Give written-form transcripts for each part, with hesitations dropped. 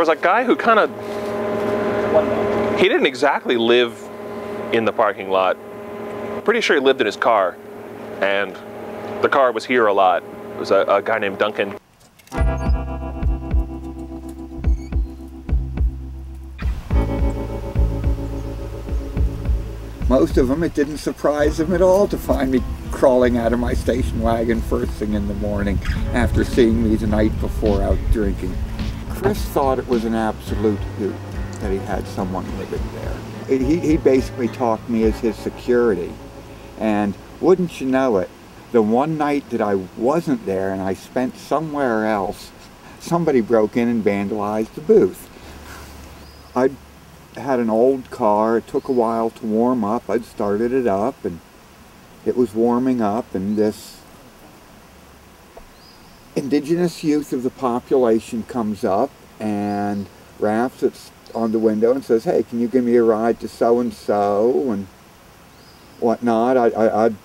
was a guy who kind of, he didn't exactly live in the parking lot. Pretty sure he lived in his car, and the car was here a lot. It was a guy named Duncan. Most of them, it didn't surprise them at all to find me crawling out of my station wagon first thing in the morning after seeing me the night before out drinking. Chris thought it was an absolute hoot that he had someone living there. He basically talked me as his security. And wouldn't you know it, the one night that I wasn't there and I spent somewhere else, somebody broke in and vandalized the booth. I had an old car. It took a while to warm up. I'd started it up and it was warming up, and this indigenous youth of the population comes up and raps it on the window and says, "Hey, can you give me a ride to so-and-so and whatnot? I'd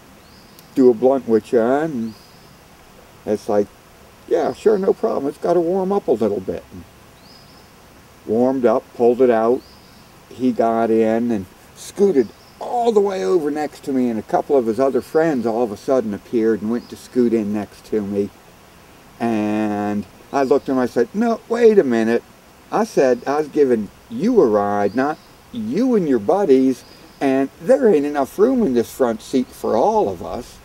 do a blunt with you." And it's like, yeah, sure, no problem. It's got to warm up a little bit. And warmed up, pulled it out. He got in and scooted all the way over next to me, and a couple of his other friends all of a sudden appeared and went to scoot in next to me. And I looked at him, I said, "No, wait a minute. I said I was giving you a ride, not you and your buddies, and there ain't enough room in this front seat for all of us."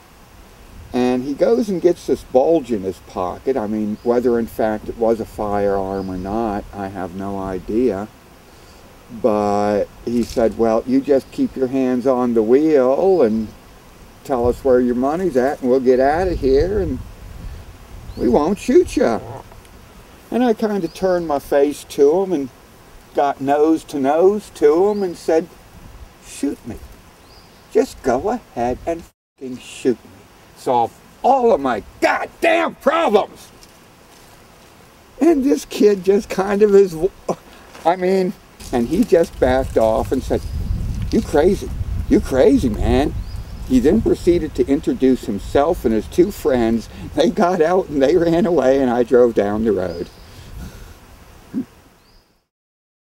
And he goes and gets this bulge in his pocket. I mean, whether in fact it was a firearm or not, I have no idea. But he said, "Well, you just keep your hands on the wheel and tell us where your money's at, and we'll get out of here, and we won't shoot you." And I kind of turned my face to him and got nose to nose to him and said, "Shoot me. Just go ahead and fucking shoot me. Solve all of my goddamn problems." And this kid just kind of is, and he just backed off and said, "You crazy, man." He then proceeded to introduce himself and his two friends. They got out and they ran away, and I drove down the road.